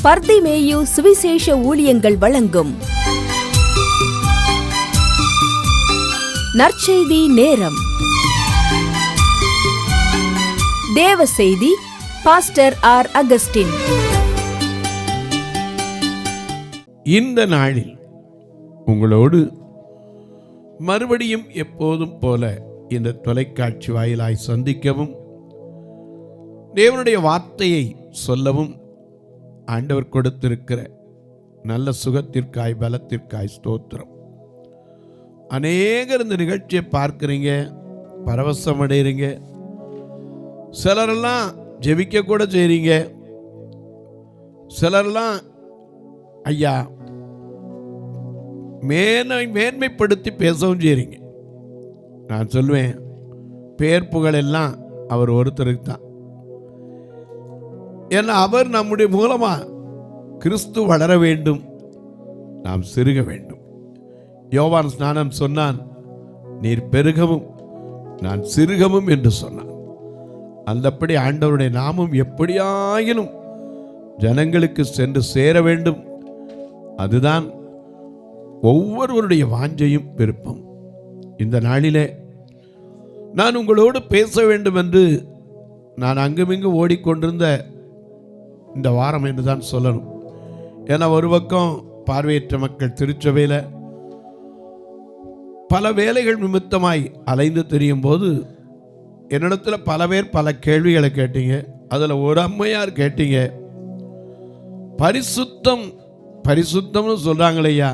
பர்திமேயு சுவிசேஷ ஊழியங்கள் வழங்கும் நற்செய்தி நேரம். தேவ செய்தி பாஸ்டர் ஆர். அகஸ்டின். இந்த நாளில் உங்களோடு மறுபடியும் எப்போதும் போல இந்த தொலைக்காட்சி வாயிலாய் சந்திக்கவும், தேவனுடைய வார்த்தையை சொல்லவும் ஆண்டவர் கொடுத்திருக்கிற நல்ல சுகத்திற்காய் பலத்திற்காய் ஸ்தோத்திரம். அநேகர் இந்த நிகழ்ச்சியை பார்க்குறீங்க, பரவசம் அடைகிறீங்க, சிலரெல்லாம் ஜெபிக்க கூட செய்கிறீங்க, சிலரெல்லாம் ஐயா மேன்மைப்படுத்தி பேசவும் செய்கிறீங்க. நான் சொல்லுவேன், பேர் புகழ் எல்லாம் அவர் ஒருத்தருக்கு தான். ஏன்னா அவர் நம்முடைய மூலமாக கிறிஸ்து வளர வேண்டும், நாம் சிறுக வேண்டும். யோவான் ஸ்நானன் சொன்னான், நீர் பெருகவும் நான் சிறுகவும் என்று சொன்னான். அந்தப்படி ஆண்டவருடைய நாமம் எப்படியாயினும் ஜனங்களுக்கு சென்று சேர வேண்டும். அதுதான் ஒவ்வொருவருடைய வாஞ்சையும் விருப்பம். இந்த நாளிலே நான் உங்களோடு பேச வேண்டும் என்று நான் அங்குமிங்கு ஓடிக்கொண்டிருந்த இந்த வாரம் என்று தான் சொல்லணும். ஏன்னா ஒரு பக்கம் பார்வையற்ற மக்கள் திருச்சபையில் பல வேலைகள் நிமித்தமாய் அலைந்து தெரியும் போது என்னிடத்தில் பல பேர் பல கேள்விகளை கேட்டீங்க. அதில் ஒரு அம்மையார் கேட்டீங்க, பரிசுத்தம்னு சொல்கிறாங்களையா,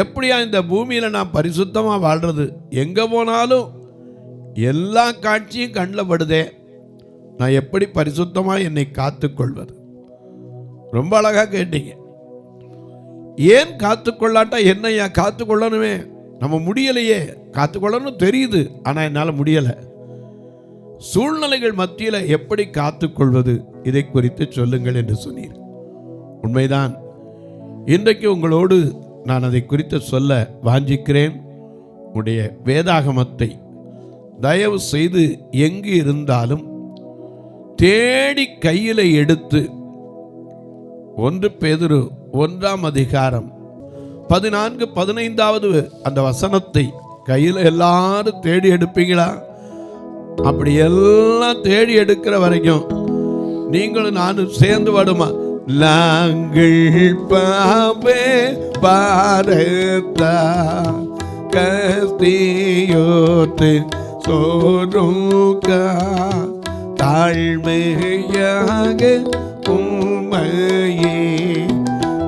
எப்படியா இந்த பூமியில் நான் பரிசுத்தமாக வாழ்கிறது? எங்கே போனாலும் எல்லா காட்சியும் கண்ணில் படுதே, நான் எப்படி பரிசுத்தமாக என்னை காத்துக்கொள்வது? ரொம்ப அழகாக கேட்டீங்க. ஏன் காத்துக்கொள்ளாட்டா என்னையா காத்துக்கொள்ளணுமே, நம்ம முடியலையே, காத்துக்கொள்ளணும் தெரியுது, ஆனால் என்னால் முடியலை. சூழ்நிலைகள் மத்தியில் எப்படி காத்துக்கொள்வது, இதை குறித்து சொல்லுங்கள் என்று சொன்னீர். உண்மைதான். இன்றைக்கு உங்களோடு நான் அதை குறித்து சொல்ல வாஞ்சிக்கிறேன். உடைய வேதாகமத்தை தயவு செய்து எங்கு இருந்தாலும் தேடி கையில் எடுத்து 1 பேதுரு 1ஆம் அதிகாரம் 14-15 அந்த வசனத்தை கையில் எல்லாரும் தேடி எடுப்பீங்களா? அப்படி எல்லாம் தேடி எடுக்கிற வரைக்கும் நீங்களும் நானும் சேர்ந்து வருமா? நாங்கள் பாவே பாரதா கஸ்தியோத்து சோருக்கா தாழ்மையாக உம்மையே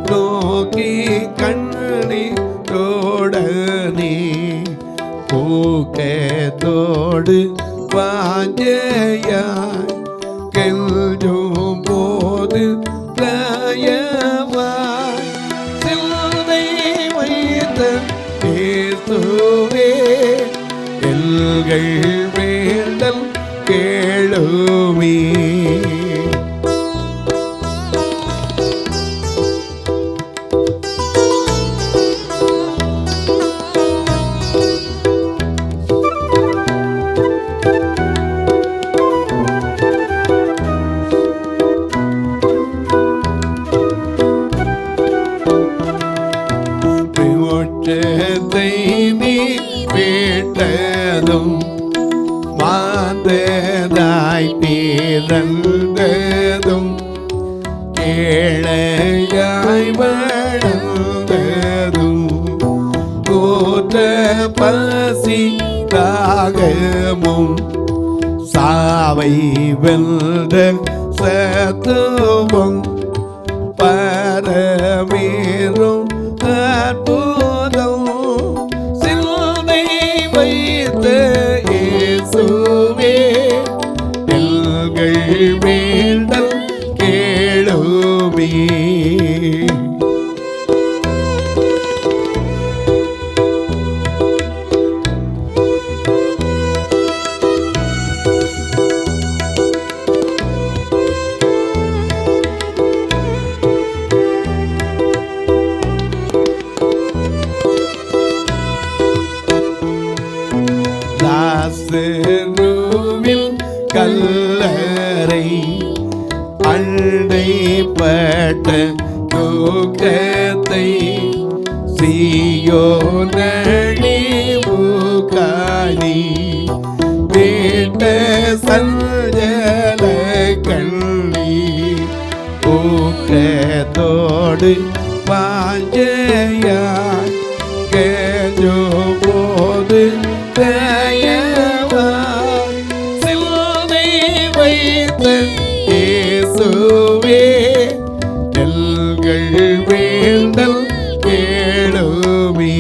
நோக்கி கண்ணீரோடனே பூக்கத்தோடு வாஞ்சையாய் கெல்லும் போது பிரயவாய் சிலுவை வைத்த இயேசுவே எங்கள் வேண்டல் கேளுமே. மாந்ததாய் பிறந்ததும் ஏழையாய் வளர்ந்ததும் கூட்ட பசி தாகமும் சாவை வென்ற சத்துவம் பரமேறும் அற்புதம் சிலுவை வைத்த இயேசுவே எங்கள் வேண்டல் கேளுமே. லாசருவில் கல்லறை அண்டைப்பட்ட துக்கத்தை சீயோனழிவு காணி கேட்ட சஞ்சல கண்ணி ஊக்கத்தோடு பாஞ்சையாய் கேஜோ போது தயவாய் சிலுவை வைத்த இயேசுவே எங்கள் வேண்டல் கேளுமே.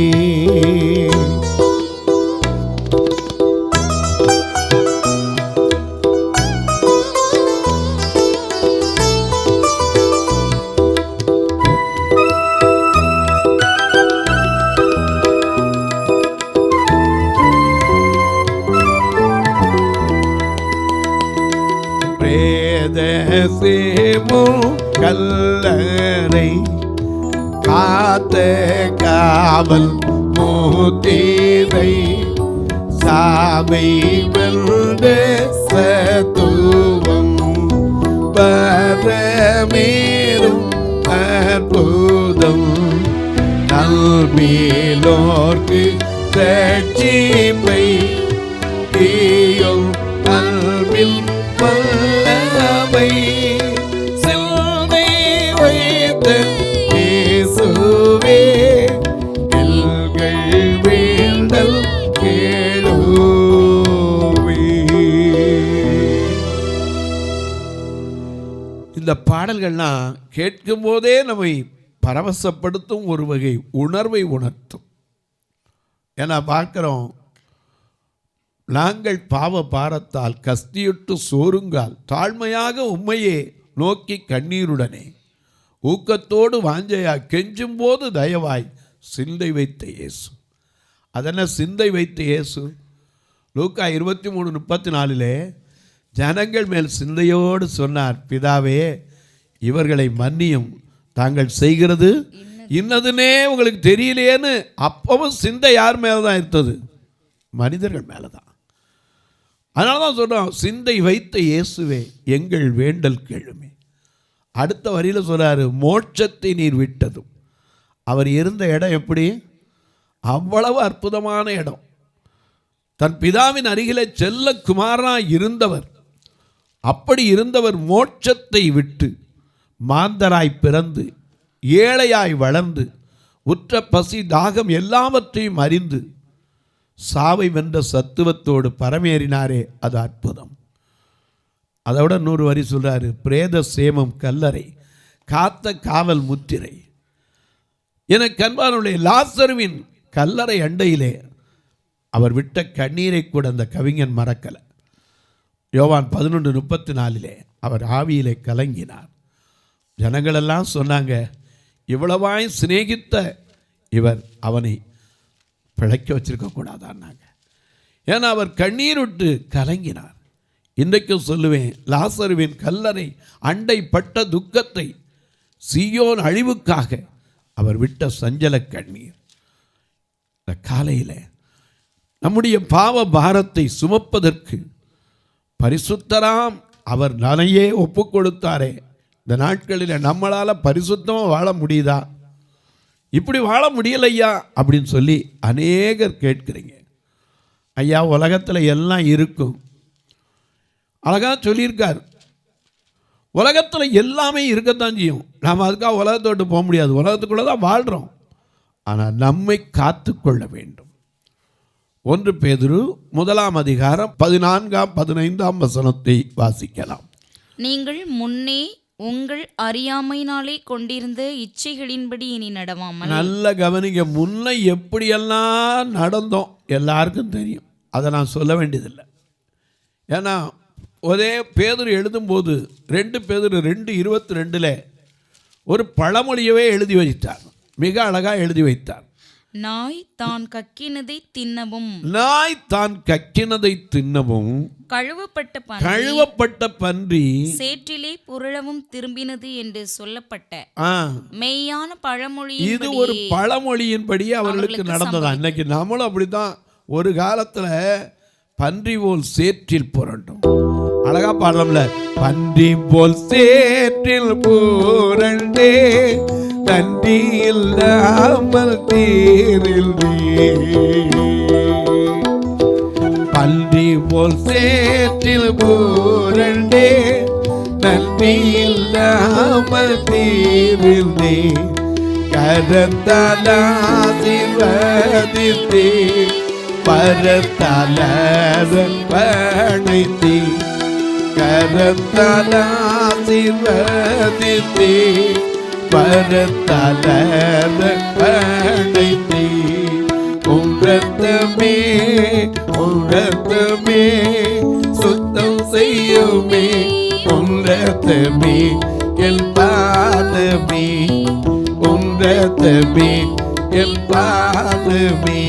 சேமு கல்லறை காத்த காவல் மூத்தீரை சாவை வெல்ல சத்துவம் பரமேறும் அற்புதம் நல்மேலோர்க்கு ரட்சிப்பை தீயும் அல்பில் வல்லமை சிலுவை வைத்த இயேசுவே எங்கள் வேண்டல் கேளுமே. இந்த பாடல்கள்லாம் கேட்கும் போதே நம்மை பரவசப்படுத்தும், ஒரு வகை உணர்வை உணர்த்தும். ஏன்னா பார்க்கிறோம், நாங்கள் பாவ பாரத்தால் கஸ்தியுட்டு சோறுங்கால் தாழ்மையாக உம்மையே நோக்கி கண்ணீருடனே ஊக்கத்தோடு வாஞ்சையா கெஞ்சும் போது தயவாய் சிந்தை வைத்த இயேசு. அதென்ன சிந்தை வைத்த இயேசு? லூக்கா 23:34 ஜனங்கள் மேல் சிந்தையோடு சொன்னார், பிதாவே இவர்களை மன்னியும், தாங்கள் செய்கிறது இன்னதுனே உங்களுக்கு தெரியலையேன்னு. அப்பவும் சிந்தை யார் மேலே தான் இருந்தது? மனிதர்கள் மேலே தான். அதனால தான் சொல்கிறோம், சிந்தை வைத்த இயேசுவே எங்கள் வேண்டல் கேளுமே. அடுத்த வரியில் சொல்கிறாரு, மோட்சத்தை நீர் விட்டதும். அவர் இருந்த இடம் எப்படி? அவ்வளவு அற்புதமான இடம். தன் பிதாவின் அருகிலே செல்ல குமாரனாய் இருந்தவர். அப்படி இருந்தவர் மோட்சத்தை விட்டு மாந்தராய் பிறந்து ஏழையாய் வளர்ந்து உற்ற பசி தாகம் எல்லாவற்றையும் அறிந்து சாவை வென்ற சத்துவத்தோடு பரமேறினாரே, அது அற்புதம். அதோட 100 வரி சொல்கிறாரு, பிரேத சேமம் கல்லறை காத்த காவல் முத்திரை. எனக்கு அன்பானுடைய லாசருவின் கல்லறை அண்டையிலே அவர் விட்ட கண்ணீரை கூட அந்த கவிஞன் மறக்கலை. யோவான் 11:34 அவர் ஆவியிலே கலங்கினார். ஜனங்களெல்லாம் சொன்னாங்க, இவ்வளவாய் சிநேகித்த இவர் அவனை பிழைக்க வச்சிருக்கக்கூடாதான்னாங்க. ஏன்னா அவர் கண்ணீர் விட்டு கலங்கினார். இன்றைக்கும் சொல்லுவேன், லாசருவின் கல்லறை அண்டை பட்ட துக்கத்தை, சீயோன் அழிவுக்காக அவர் விட்ட சஞ்சல கண்ணீர். இந்த காலையில் நம்முடைய பாவ பாரத்தை சுமப்பதற்கு பரிசுத்தராம் அவர் நனையே ஒப்பு கொடுத்தாரே. இந்த நாட்களில் நம்மளால் பரிசுத்தமாக வாழ முடியுதா? இப்படி வாழ முடியலையா அப்படின்னு சொல்லி அநேகர் கேட்குறீங்க. ஐயா, உலகத்தில் எல்லாம் இருக்கும். அழகாக சொல்லியிருக்கார், உலகத்தில் எல்லாமே இருக்கத்தான் செய்யும். நாம் அதுக்காக உலகத்தோட்டு போக முடியாது, உலகத்துக்குள்ளே தான் வாழ்கிறோம். ஆனால் நம்மை காத்து கொள்ள வேண்டும். 1 பேதுரு 1:14-15 வாசிக்கலாம். நீங்கள் முன்னே உங்கள் அறியாமையினாலே கொண்டிருந்த இச்சைகளின்படி இனி நடவாமல். நல்ல கவனிங்க, முன்ன எப்படியெல்லாம் நடந்தோம் எல்லாருக்கும் தெரியும், அதை நான் சொல்ல வேண்டியதில்லை. ஏன்னா ஒரே பேதுரு எழுதும்போது 2 பேதுரு 2:22 ஒரு பழமொழியவே எழுதி வைத்தார். மிக அழகாக எழுதி வைத்தார். நாய் தான் கக்கினதை தின்னவும், நாய் தான் கக்கினதை தின்னவும், கழுவப்பட்ட பன்றி சேற்றிலே புரளவும் திரும்பினது என்று சொல்லப்பட்ட மெய்யான பழமொழி. இது ஒரு பழமொழியின்படி அவர்களுக்கு நடந்ததா. இன்னைக்கு நம்மளும் அப்படித்தான். ஒரு காலத்தில் பன்றி போல் சேற்றில் புரண்டும், அழகா பாடலாம்ல. பன்றி போல் சேற்றில் பூரண்டே நன்றி இல்லாமல் தீரில் பன்றி போல் சேற்றில் பூரண்டே நன்றி இல்லாமல் தீரில் கரத்தால் ஆசீர்வதித்தே பரத்தால் பணித்தே கரத்தால் ஆசீர்வதித்தே பரத்தால் பணித்தே உம்ரத்தமே உம்ரத்தமே சுத்தம் செய்யுமே உம்ரத்தமே என் பாதமே உம்ரத்தமே என் பாதமே.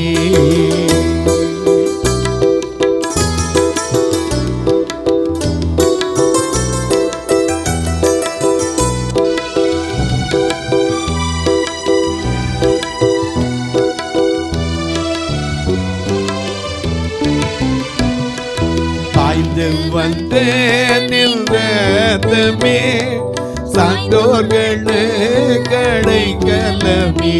பாய்ந்து வந்து நின்றதமே சான்றோர்களே கடைக்கலமே.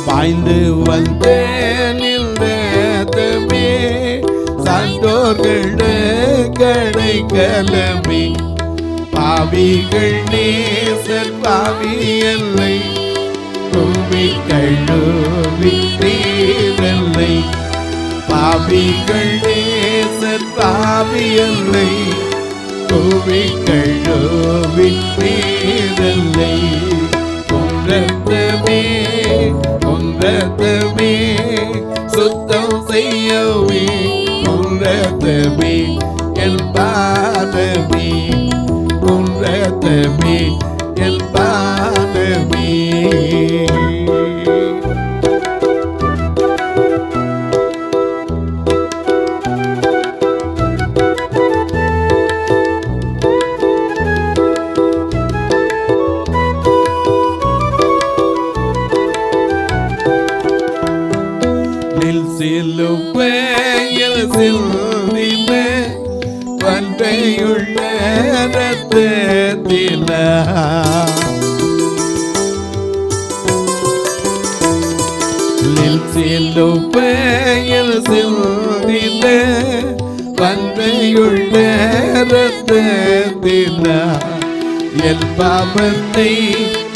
பாய்ந்து வந்து நின்றதமே சான்றோர்களே கடைக்கலமே. பாவிகள் நேசர் பாவியல்லை கூவி கழுவி நீரல்லை. பாவிகள் நேசர் பாவியல்லை கூவி கழுவி நீரல்லை. உம்ரத்தமே உம்ரத்தமே சுத்தம் செய்யவே உம்ரத்தமே என் பாதமே உம்ரத்தமே என் பாதமே. சிலுவையில் சிந்தின வன்மையுள்ள இரத்தத்தில சிலுவையில் சிந்தின வன்மையுள்ள இரத்தத்தில என் பாவத்தை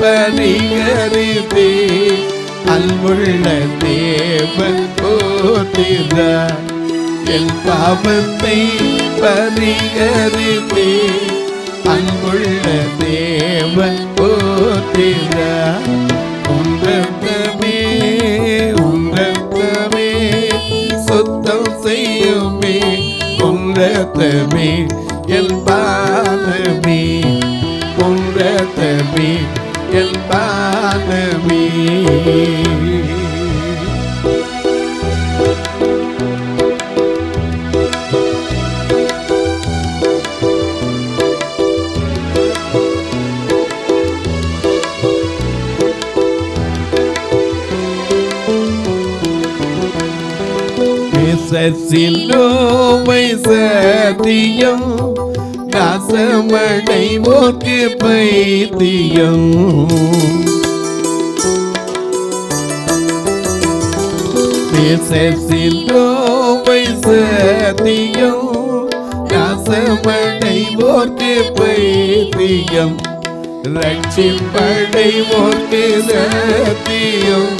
பரிகரித்தே அன்புள்ள தேவன் போற்றினார். என் பாவத்தை பரிகரித்தே அன்புள்ள தேவன் போற்றினார். உம்ரத்தமே உம்ரத்தமே சுத்தம் செய்யுமே உம்ரத்தமே என் பாதமே உம்ரத்தமே என் பாதமே. சிலுவை சத்தியம் நாசமடைவோர்க்கு பைத்தியம். சிலுவை சத்தியம் நாசமடைவோர்க்கு பைத்தியம். ரட்சிப்படைவோர்க்கு சத்தியம்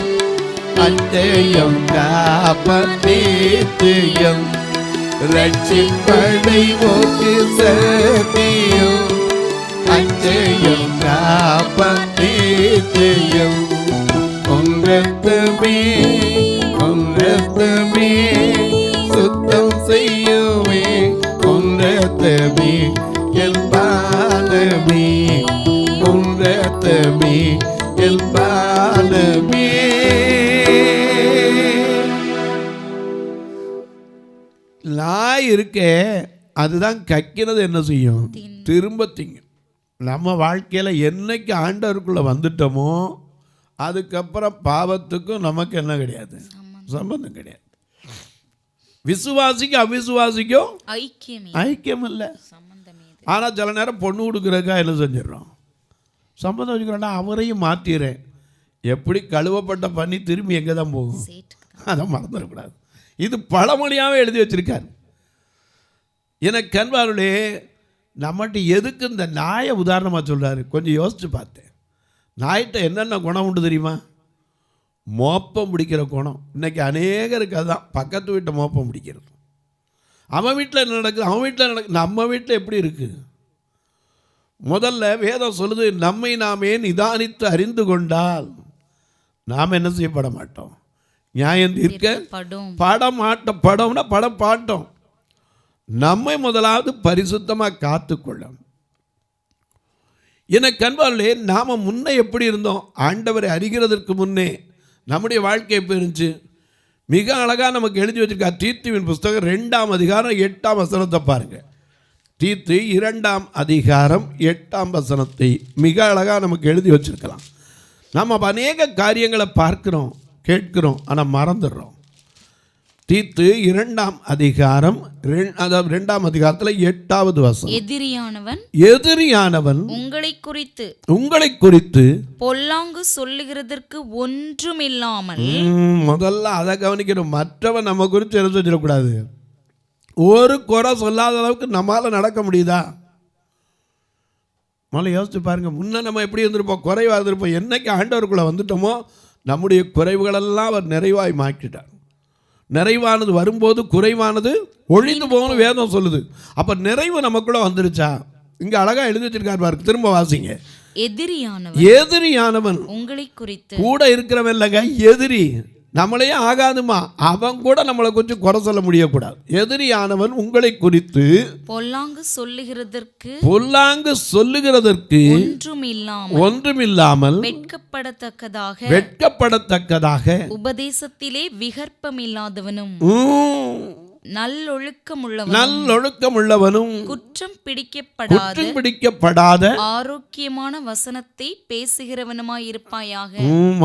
அச்சயம் காப்பதேத்தியம். ரட்சிப்படைவோர்க்கு சத்தியம் அச்சயம் காப்பதேத்தியம். உம்ரத்தமே உம்ரத்தமே சுத்தம் செய்யுமே உம்ரத்தமே என் பாதமே உம்ரத்தமே என் பாதமே. நாய் இருக்கே அதுதான் கக்கிறது என்ன செய்யும்? திரும்ப திங்கும். நம்ம வாழ்க்கையில் என்னைக்கு ஆண்டவருக்குள்ளே வந்துட்டோமோ அதுக்கப்புறம் பாவத்துக்கும் நமக்கு என்ன கிடையாது, சம்பந்தம் கிடையாது. விசுவாசிக்கும் அவிசுவாசிக்கும் ஐக்கியமே ஐக்கியம் இல்லை. சம்பந்தமே. ஆனால் சில நேரம் பொண்ணு கொடுக்குறதுக்கா என்ன செஞ்சிடறோம், சம்மந்தம் வச்சுக்கிறோன்னா அவரையும் மாற்றிடுறேன். எப்படி கழுவப்பட்ட பண்ணி திரும்பி எங்கே தான் போகும், அதை மறந்துடக்கூடாது. இது பழமொழியாகவே எழுதி வச்சிருக்காரு. எனக்கு அன்பார்களே, நம்மகிட்ட எதுக்கு இந்த நாயை உதாரணமாக சொல்கிறாரு, கொஞ்சம் யோசித்து பார்த்தேன். நாய்கிட்ட என்னென்ன குணம் உண்டு தெரியுமா? மோப்பம் பிடிக்கிற குணம். இன்றைக்கி அநேகருக்கு அதுதான், பக்கத்து வீட்டை மோப்பம் பிடிக்கிறது. அவன் வீட்டில் என்ன நடக்குது, அவன் வீட்டில் நடக்குது, நம்ம வீட்டில் எப்படி இருக்குது. முதல்ல வேதம் சொல்லுது, நம்மை நாமே நிதானித்து அறிந்து கொண்டால் நாம் என்ன செய்யப்பட மாட்டோம், நியாயம் தீர்க்க படம்னா படம் பாட்டோம். நம்மை முதலாவது பரிசுத்தமாக காத்துக்கொள்ளணும். எனக்கு அன்பார்களே, நாம் முன்னே எப்படி இருந்தோம், ஆண்டவரை அறிகிறதற்கு முன்னே நம்முடைய வாழ்க்கை எப்படி இருந்துச்சு, மிக அழகாக நமக்கு எழுதி வச்சிருக்கா. தீத்துவின் புஸ்தகம் 2ஆம் அதிகாரம் 8ஆம் வசனத்தை பாருங்கள். தீத்து 2ஆம் அதிகாரம் 8ஆம் வசனத்தை மிக அழகாக நமக்கு எழுதி வச்சிருக்கலாம். நம்ம அநேக காரியங்களை பார்க்கிறோம், கேட்கிறோம், ஆனால் மறந்துடுறோம். தீத்து 2ஆம் அதிகாரம், அதாவது 2ஆம் அதிகாரத்தில் 8வது வசனம். எதிரியானவன் உங்களை குறித்து பொல்லாங்கு சொல்லுகிறதற்கு ஒன்றுமில்லாமல். முதல்ல அதை கவனிக்கணும். மற்றவன் நம்ம குறித்து என்ன சொல்லிடக்கூடாது, ஒரு குறை சொல்லாத அளவுக்கு நம்மளால் நடக்க முடியுதா? முதல்ல யோசிச்சு பாருங்க. முன்னே நம்ம எப்படி இருந்திருப்போம், குறைவாக இருந்திருப்போம். என்னைக்கு ஆண்டவருக்குள்ளே வந்துட்டோமோ நம்முடைய குறைவுகளெல்லாம் அவர் நிறைவாய் மாற்றிட்டார். நிறைவானது வரும்போது குறைவானது ஒழிந்து போகணும் வேதம் சொல்லுது. அப்போ நிறைவு நமக்குள்ளே வந்துருச்சா? இங்கே அழகாக எழுதி வச்சிருக்காரு பாருங்க, திரும்ப வாசிங்க. எதிரியானவன் உங்களை குறித்து, கூட இருக்கிறவன் இல்லைங்க, எதிரி நம்மளையே ஆகாதுமா, அவன் கூட நம்மளை கொஞ்சம் குறை சொல்ல முடியக்கூடாது. எதிரியானவன் உங்களை குறித்து பொல்லாங்கு சொல்லுகிறதற்கு ஒன்றுமில்லாமல் வெட்கப்படத்தக்கதாக உபதேசத்திலே விகற்பமில்லாதவனும் நல்லொழுக்கமுள்ளவனும் குற்றம் பிடிக்கப்படாத ஆரோக்கியமான வசனத்தை பேசுகிறவனுமாயிருப்பாயாக.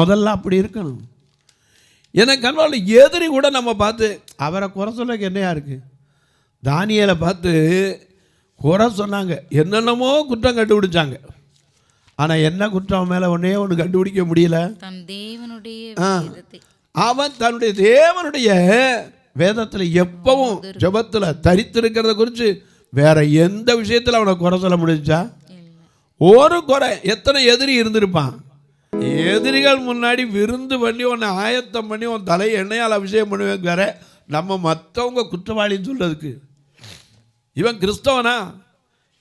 முதல்ல அப்படி இருக்கணும். எனக்கு அன்பால் எதிரி கூட நம்ம பார்த்து அவரை குறை சொல்ல என்னையா இருக்குது. தானியேலை பார்த்து குறை சொன்னாங்க, என்னென்னமோ குற்றம் கண்டுபிடிச்சாங்க. ஆனால் என்ன குற்றம் மேலே ஒன்று கண்டுபிடிக்க முடியல. அவன் தன்னுடைய தேவனுடைய வேதத்தில் எப்பவும் ஜெபத்தில் தரித்திருக்கிறத குறித்து வேற எந்த விஷயத்தில் அவனை குறை சொல்ல முடிஞ்சா? ஒரு குறை. எத்தனை எதிரி இருந்திருப்பான். எதிரிகள் முன்னாடி விருந்து பண்ணி உன்னை ஆயத்தம் பண்ணி உன் தலையை எண்ணெயால் அபிஷேகம் பண்ணுவேங்கிற நம்ம மற்றவங்க குற்றவாளின்னு சொல்றதுக்கு, இவன் கிறிஸ்தவனா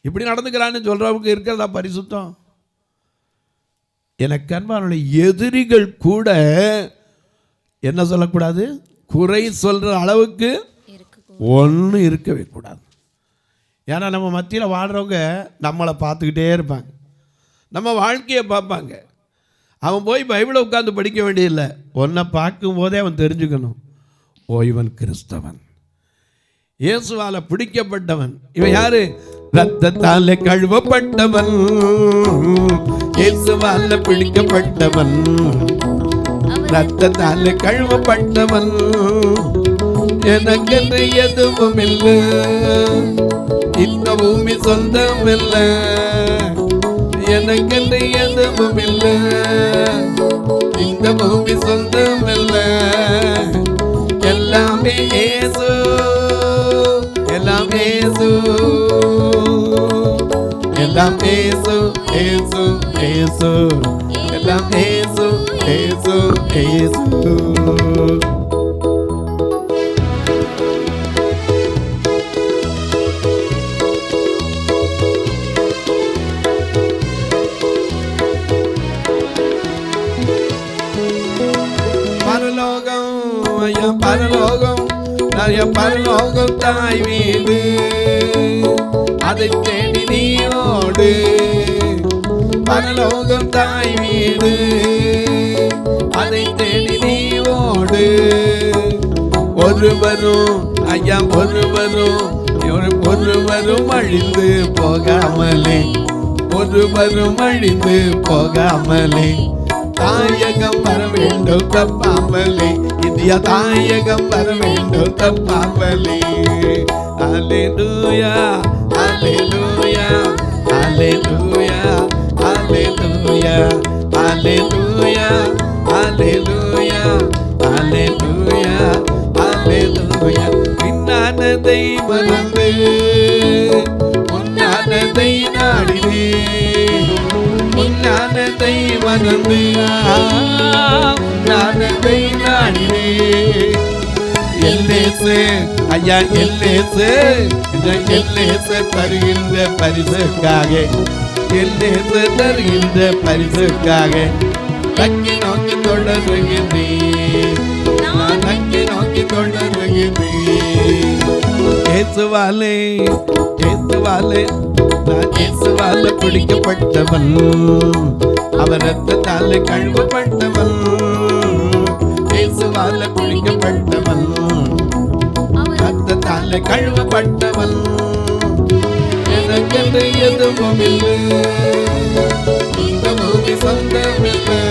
இப்படி நடந்துக்கிறான்னு சொல்றவங்க இருக்கிறதா பரிசுத்தம்? எனக்கு அன்பான எதிரிகள் கூட என்ன சொல்லக்கூடாது, குறை சொல்கிற அளவுக்கு ஒன்றும் இருக்கவே கூடாது. ஏன்னா நம்ம மத்தியில் வாழ்கிறவங்க நம்மளை பார்த்துக்கிட்டே இருப்பாங்க, நம்ம வாழ்க்கையை பார்ப்பாங்க. அவன் போய் பைபிளை உட்காந்து படிக்க வேண்டியதில்லை, ஒன்றை பார்க்கும்போதே அவன் தெரிஞ்சுக்கணும், ஓ இவன் கிறிஸ்தவன், இயேசுவால் பிடிக்கப்பட்டவன். இவன் யாரு? ரத்தத்தால் கழுவப்பட்டவன், இயேசுவால் பிடிக்கப்பட்டவன், ரத்தத்தால் கழுவப்பட்டவன். எனக்கென்று எதுவும் இல்லை, இந்த பூமி சொந்தம் இல்லை, எனக்கென்று எதுவும் இல்லை, இந்த பூமி சொந்தம் இல்லை, எல்லாமே இயேசு, எல்லாம் இயேசு, எல்லாம் இயேசு, இயேசு, இயேசு, எல்லாம் இயேசு, இயேசு, இயேசு. பரலோகம் நிறைய பரலோகம் தாய் வீடு, அதை தேடி நீ ஓடு. பரலோகம் தாய் வீடு, அதை தேடி நீ ஓடு. ஒருவரும் ஐயா ஒருவரும் அழிந்து போகாமலே, ஒருவரும் அழிந்து போகாமலே, தாயகம் வர வேண்டும் தப்பாமலே, இந்தியா தாயகம் வர வேண்டும் தப்பாமலே. அல்லேலூயா அல்லேலூயா அல்லேலூயா அல்லேலூயா அல்லேலூயா அல்லேலூயா அல்லேலூயா அல்லேலூயா. பின்னானதை மறந்து முன்னானதை நாடினே, முன்னானதை மறந்து முன்னானதை நாடினே. எல்லேசு ஐயா எல்லேசு, இந்த எல்லேசு தருகின்ற பரிசுக்காக, எல்லேசு தருகின்ற பரிசுக்காக நக்கி நோக்கி தொடருகின்றேன், நான் நக்கி நோக்கி தொடருகின்றேன். இயேசுவாலே இயேசுவாலே நான் இயேசுவாலே பிடிக்கப்பட்டவன், அவர் ரத்தத்தாலே கழுவப்பட்டவன், இயேசுவாலே பிடிக்கப்பட்டவன், ரத்தத்தாலே கழுவப்பட்டவன். எனக்கென்று எதுவும் இல்லை, இந்த பூமி சொந்தமில்லை,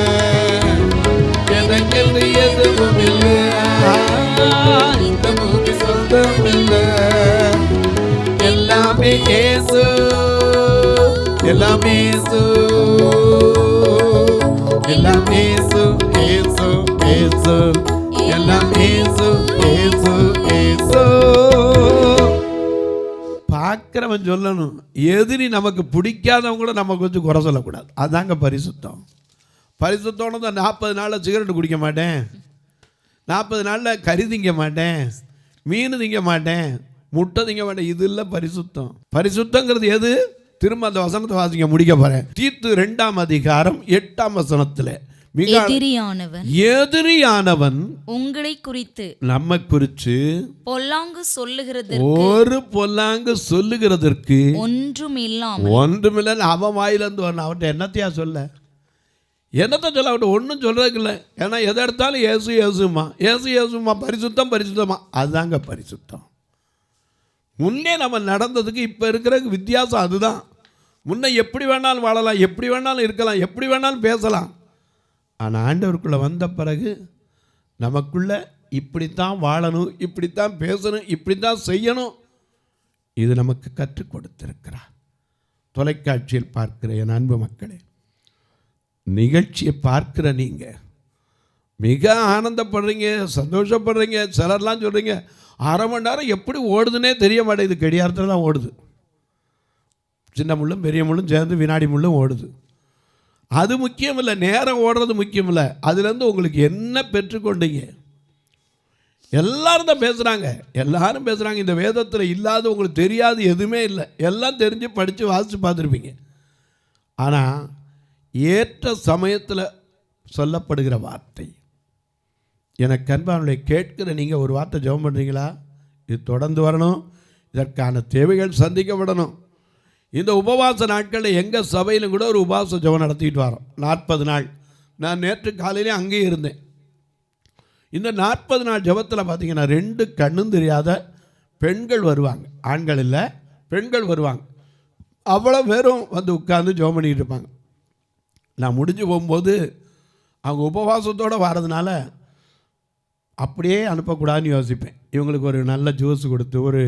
எனக்கென்று எதுவும் இல்லை, இந்த பூமி சொந்தமில்லை. எல்லாமே இயேசு, எல்லாமே இயேசு, எல்லாமே இயேசு, இயேசு இயேசு, எல்லாமே இயேசு இயேசு இயேசு. பார்க்கிறவன் சொல்லணும், எதிரி நமக்கு பிடிக்காதவங்க கூட நம்ம கொஞ்சம் குறை சொல்லக்கூடாது. அதாங்க பரிசுத்தம். பரிசுத்தோன்னு தான் 40 நாளில் சிகரெட்டு குடிக்க மாட்டேன், 40 நாளில் கறி திங்க மாட்டேன், மீன் திங்க மாட்டேன், முட்டை திங்க மாட்டேன். இது இல்லை பரிசுத்தம். பரிசுத்தங்கிறது எது? திரும்ப அந்த வசனத்தை வாசிக்க முடிக்க போறேன். தீத்து 2ஆம் அதிகாரம் 8ஆம் வசனத்தில் எதிரியானவன் உங்களை குறித்து நம்ம குறித்து பொல்லாங்கு சொல்லுகிறது, ஒரு பொல்லாங்கு சொல்லுகிறதற்கு ஒன்றுமில்ல. அவன் வாயிலிருந்து வரணும். அவன்கிட்ட என்னத்தையா சொல்ல, என்னத்தை சொல்ல? அவன்கிட்ட ஒன்றும் சொல்றதுக்கு இல்லை. ஏன்னா எதை எடுத்தாலும் ஏசு ஏசுமா, ஏசு ஏசுமா, பரிசுத்தம் பரிசுத்தமா. அதுதாங்க பரிசுத்தம். முன்னே நம்ம நடந்ததுக்கு இப்போ இருக்கிற வித்தியாசம் அதுதான். முன்னே எப்படி வேணாலும் வாழலாம், எப்படி வேணாலும் இருக்கலாம், எப்படி வேணாலும் பேசலாம். ஆனால் ஆண்டவருக்குள்ளே வந்த பிறகு நமக்குள்ளே இப்படித்தான் வாழணும், இப்படித்தான் பேசணும், இப்படித்தான் செய்யணும். இது நமக்கு கற்றுக் கொடுத்திருக்கிறார். தொலைக்காட்சியில் பார்க்கிற என் அன்பு மக்களே, நிகழ்ச்சியை பார்க்கிற நீங்கள் மிக ஆனந்தப்படுறீங்க, சந்தோஷப்படுறீங்க. சிலர்லாம் சொல்கிறீங்க 1/2 மணி நேரம் எப்படி ஓடுதுன்னே தெரிய மாட்டேங்குது. கடியாரத்தில் தான் ஓடுது. சின்ன முள்ளும் பெரிய முள்ளும் சேர்ந்து வினாடி முள்ளும் ஓடுது. அது முக்கியம் இல்லை, நேரம் ஓடுறது முக்கியம் இல்லை. அதுலேருந்து உங்களுக்கு என்ன பெற்றுக்கொண்டீங்க? எல்லாரும் தான் பேசுகிறாங்க, எல்லாரும் பேசுகிறாங்க. இந்த வேதத்தில் இல்லாத உங்களுக்கு தெரியாது எதுவுமே இல்லை. எல்லாம் தெரிஞ்சு படித்து வாசித்து பார்த்துருப்பீங்க. ஆனால் ஏற்ற சமயத்தில் சொல்லப்படுகிற வார்த்தை, எனக்கு அன்பானுடைய கேட்கிற நீங்கள் ஒரு வார்த்தை ஜெபம் பண்ணுறீங்களா? இது தொடர்ந்து வரணும், இதற்கான தேவைகள் சந்திக்கப்படணும். இந்த உபவாச நாட்களில் எங்கள் சபையிலும் கூட ஒரு உபவாச ஜெபம் நடத்திட்டு வரோம். 40 நாள். நான் நேற்று காலையிலே அங்கேயே இருந்தேன். இந்த 40 நாள் ஜெபத்தில் பார்த்தீங்கன்னா 2 கண்ணும் தெரியாத பெண்கள் வருவாங்க. ஆண்கள் இல்லை, பெண்கள் வருவாங்க. அவ்வளோ பேரும் வந்து உட்கார்ந்து ஜெபம் பண்ணிக்கிட்டு இருப்பாங்க. நான் முடிஞ்சு போகும்போது அவங்க உபவாசத்தோடு வர்றதுனால அப்படியே அனுப்பக்கூடாதுன்னு யோசிப்பேன். இவங்களுக்கு ஒரு நல்ல ஜூஸ் கொடுத்து, ஒரு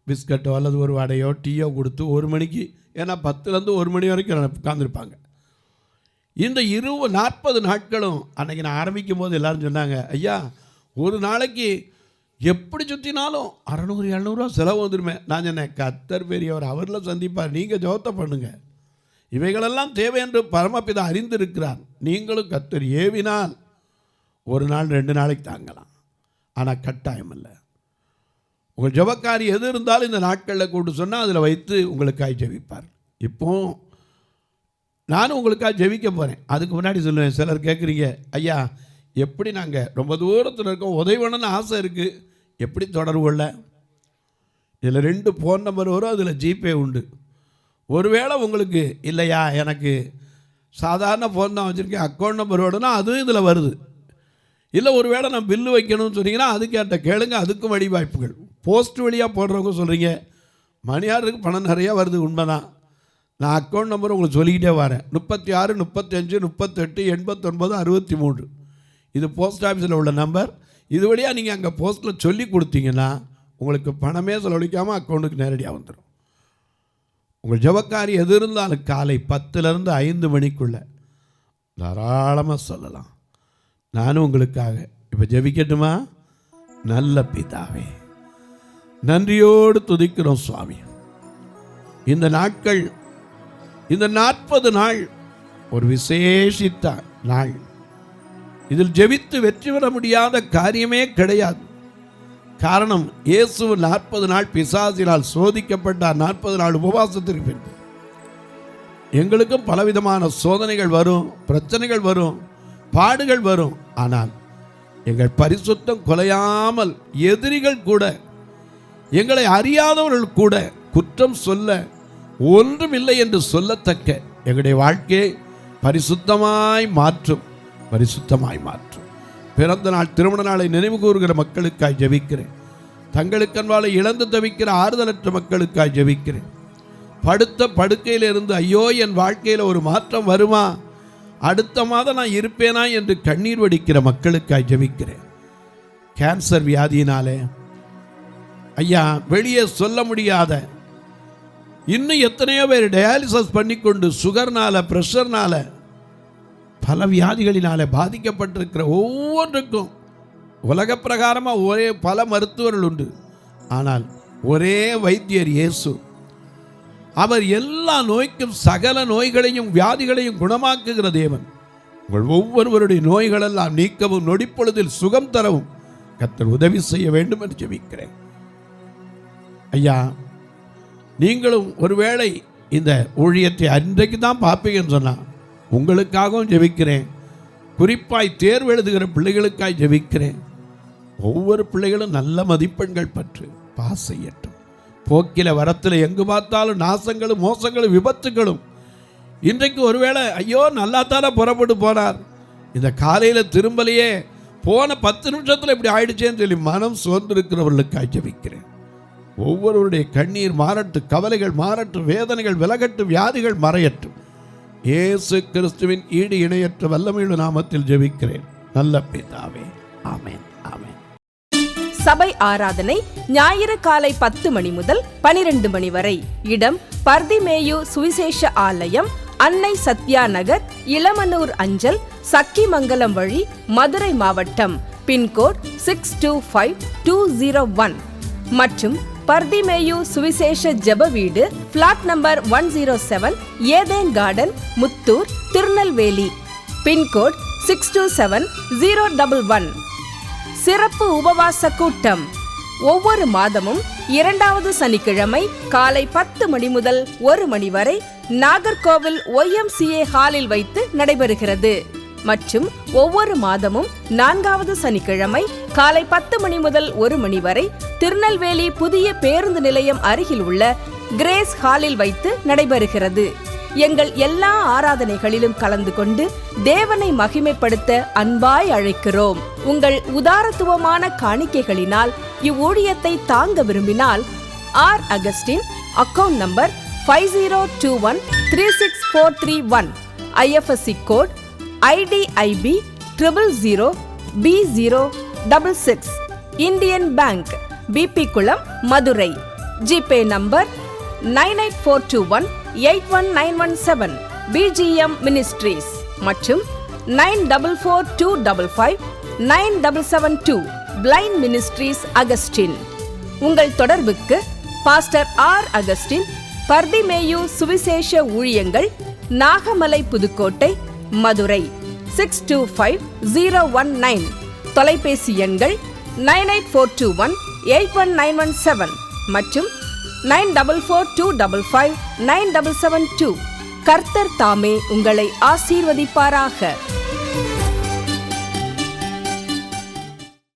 பிஸ்கட்டோ அல்லது ஒரு வடையோ டீயோ கொடுத்து 1 மணிக்கு, ஏன்னா 10லேருந்து 1 மணி வரைக்கும் உட்காந்துருப்பாங்க. இந்த 40 நாட்களும் அன்றைக்கி நான் ஆரம்பிக்கும் போது எல்லோரும் சொன்னாங்க, ஐயா ஒரு நாளைக்கு எப்படி சுற்றினாலும் 600-700 செலவு வந்துடுமே. நான் சொன்னேன், கர்த்தர் பெரியவர், அவரில் சந்திப்பார், நீங்கள் ஜெபத்தை பண்ணுங்க. இவைகளெல்லாம் தேவை என்று பரமபிதா அறிந்திருக்கிறார். நீங்களும் கர்த்தர் ஏவினால் 1 நாள் 2 நாளைக்கு தாங்கலாம். ஆனால் கட்டாயம் இல்லை. உங்கள் ஜெபக்காரி எது இருந்தாலும் இந்த நாட்களில் கூட்டு சொன்னால் அதில் வைத்து உங்களுக்காக ஜெபிப்பார். இப்போ நானும் உங்களுக்காக ஜெபிக்க போகிறேன். அதுக்கு முன்னாடி சொல்லுவேன், சிலர் கேட்குறீங்க, ஐயா எப்படி நாங்கள் ரொம்ப தூரத்தில் இருக்கோம், உதவி பண்ணணும்னு ஆசை இருக்குது, எப்படி தொடர்பு கொள்ள? இதில் 2 ஃபோன் நம்பர் வரும், அதில் ஜிபே உண்டு. ஒருவேளை உங்களுக்கு இல்லையா, எனக்கு சாதாரண ஃபோன் தான் வச்சுருக்கேன், அக்கௌண்ட் நம்பர் வேணும்னா அதுவும் இதில் வருது. இல்லை ஒருவேளை நான் பில்லு வைக்கணும்னு சொன்னீங்கன்னா அதுக்கேட்ட கேளுங்க, அதுக்கும் வழி வாய்ப்புகள். போஸ்ட் வழியாக போடுறவங்க சொல்கிறீங்க, மணியாருக்கு பணம் நிறையா வருது, உண்மைதான். நான் அக்கௌண்ட் நம்பர் உங்களுக்கு சொல்லிக்கிட்டே வரேன். 36 35 38 89 63. இது போஸ்ட் ஆஃபீஸில் உள்ள நம்பர். இது வழியாக நீங்கள் அங்கே போஸ்ட்டில் சொல்லி கொடுத்தீங்கன்னா உங்களுக்கு பணமே செலவழிக்காமல் அக்கௌண்ட்டுக்கு நேரடியாக வந்துடும். உங்கள் ஜெபக்காரி எது இருந்தாலும் காலை 10லேருந்து 5 மணிக்குள்ளே தாராளமாக சொல்லலாம். நானும் உங்களுக்காக இப்போ ஜெபிக்கட்டுமா? நல்ல பிதாவே, நன்றியோடு துதிக்கிறோம் சுவாமி. இந்த நாட்கள், இந்த 40 நாள் ஒரு விசேஷித்த நாள். இதில் ஜெபித்து வெற்றி பெற முடியாத காரியமே கிடையாது. காரணம், இயேசு 40 நாள் பிசாசினால் சோதிக்கப்பட்டார். 40 நாள் உபவாசத்திற்கு பின்பு எங்களுக்கும் பலவிதமான சோதனைகள் வரும், பிரச்சனைகள் வரும், பாடுகள் வரும். ஆனால் எங்கள் பரிசுத்தம் குலையாமல் எதிரிகள் கூட, எங்களை அறியாதவர்கள் கூட குற்றம் சொல்ல ஒன்றுமில்லை என்று சொல்லத்தக்க எங்களுடைய வாழ்க்கையை பரிசுத்தமாய் மாற்றும், பரிசுத்தமாய் மாற்றும். பிறந்த நாள், திருமண நாளை நினைவு கூறுகிற மக்களுக்காய் ஜெபிக்கிறேன். தங்களுக்கன்பாலை இழந்து தவிக்கிற ஆறுதலற்ற மக்களுக்காய் ஜெபிக்கிறேன். படுத்த படுக்கையில் இருந்து ஐயோ என் வாழ்க்கையில் ஒரு மாற்றம் வருமா, அடுத்த மாதம் நான் இருப்பேனா என்று கண்ணீர் வடிக்கிற மக்களுக்காய் ஜெபிக்கிறேன். கேன்சர் வியாதியினாலே ஐயா வெளியே சொல்ல முடியாத, இன்னும் எத்தனையோ பேர் டயாலிசிஸ் பண்ணிக்கொண்டு சுகர்னால, ப்ரெஷர்னால, பல வியாதிகளினாலே பாதிக்கப்பட்டிருக்கிற ஒவ்வொன்றுக்கும் உலக பிரகாரமாக ஒரே பல மருத்துவர்கள் உண்டு. ஆனால் ஒரே வைத்தியர் இயேசு. அவர் எல்லா நோய்க்கும், சகல நோய்களையும் வியாதிகளையும் குணமாக்குகிற தேவன். உங்கள் ஒவ்வொருவருடைய நோய்களெல்லாம் நீக்கவும், நொடிப்பொழுதில் சுகம் தரவும் கர்த்தர் உதவி செய்ய வேண்டும் என்று ஜெபிக்கிறேன். ஐயா, நீங்களும் ஒருவேளை இந்த ஊழியத்தை அன்றைக்கு தான் பார்ப்பீங்கன்னு சொன்னால் உங்களுக்காகவும் ஜெபிக்கிறேன். குறிப்பாய் தேர்வு எழுதுகிற பிள்ளைகளுக்காய் ஜெபிக்கிறேன். ஒவ்வொரு பிள்ளைகளும் நல்ல மதிப்பெண்கள் பற்று பாஸ் செய்யட்டும். போக்கில வரத்தில் எங்கு பார்த்தாலும் நாசங்களும் மோசங்களும் விபத்துகளும். இன்றைக்கு ஒருவேளை ஐயோ நல்லா தானே புறப்பட்டு போனார், இந்த காலையில் திரும்பலையே, போன 10 நிமிஷத்தில் இப்படி ஆயிடுச்சேன்னு சொல்லி மனம் சோர்ந்திருக்கிறவர்களுக்காய் ஜெபிக்கிறேன். ஒவ்வொருவருடைய கண்ணீர் மாறட்டும், கவலைகள் மாறட்டும், வேதனைகள் விலகட்டும், வியாதிகள் மறையட்டும். இயேசு கிறிஸ்துவின் ஈடு இணையற்ற வல்லமையுள்ள நாமத்தில் ஜெபிக்கிறேன் நல்ல பிதாவே, ஆமென், ஆமென். சபை ஆராதனை ஞாயிறு காலை 10 மணி முதல் 12 மணி வரை. இடம் பர்திமேயு சுவிசேஷ ஆலயம், அன்னை சத்யா நகர், இளமனூர் அஞ்சல், சக்கிமங்கலம் வழி, மதுரை மாவட்டம். பின்கோட் 625201 மற்றும் பர்திமேயு சுவிசேஷ ஜெப வீடு, plot number 107, Eden garden, Muthur, Tirunelveli. Pincode 627011. சிறப்பு உபவாச கூட்டம் ஒவ்வொரு மாதமும் 2வது சனிக்கிழமை காலை 10 மணி முதல் 1 மணி வரை நாகர்கோவில் YMCA ஹாலில் வைத்து நடைபெறுகிறது. மற்றும் ஒவ்வொரு மாதமும் 4வது சனிக்கிழமை காலை 10 மணி முதல் 1 மணி வரை திருநெல்வேலி புதிய பேருந்து நிலையம் அருகில் உள்ள கிரேஸ் ஹாலில் வைத்து நடைபெறுகிறது. எங்கள் எல்லா ஆராதனைகளிலும் கலந்து கொண்டு தேவனை மகிமைப்படுத்த அன்பாய் அழைக்கிறோம். உங்கள் உதாரத்துவமான காணிக்கைகளினால் இவ்வூழியத்தை தாங்க விரும்பினால் R Augustine, account number 5021364331, IFSC code IDIB 000B066, Indian bank, BP Kulam, Madurai. GPay number 9842181917, BGM ministries மற்றும் 9442559772, பிளைண்ட் மினிஸ்ட்ரீஸ் அகஸ்டின். உங்கள் தொடர்புக்கு பாஸ்டர் ஆர் அகஸ்டின், பர்திமேயு சுவிசேஷ ஊழியங்கள், நாகமலை, புதுக்கோட்டை, மதுரை 625019. தொலைபேசி எண்கள் 9842181917 மற்றும் 9442559772. கர்த்தர் தாமே உங்களை ஆசீர்வதிப்பாராக.